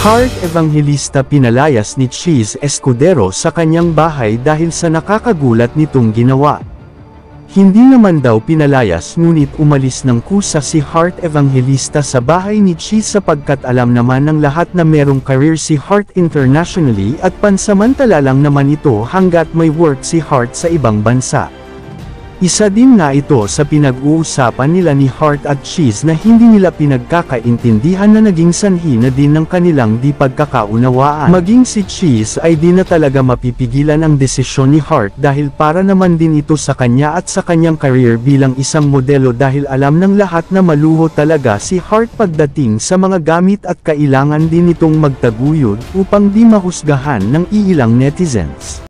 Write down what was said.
Heart Evangelista pinalayas ni Cheese Escudero sa kanyang bahay dahil sa nakakagulat nitong ginawa. Hindi naman daw pinalayas ngunit umalis ng kusa si Heart Evangelista sa bahay ni Cheese sapagkat alam naman ng lahat na merong career si Heart internationally at pansamantala lang naman ito hanggat may work si Heart sa ibang bansa. Isa din nga ito sa pinag-uusapan nila ni Heart at Cheese na hindi nila pinagkakaintindihan na naging sanhi na din ng kanilang di pagkakaunawaan. Maging si Cheese ay di na talaga mapipigilan ang desisyon ni Heart dahil para naman din ito sa kanya at sa kanyang career bilang isang modelo dahil alam ng lahat na maluho talaga si Heart pagdating sa mga gamit at kailangan din itong magtaguyod upang di mahusgahan ng iilang netizens.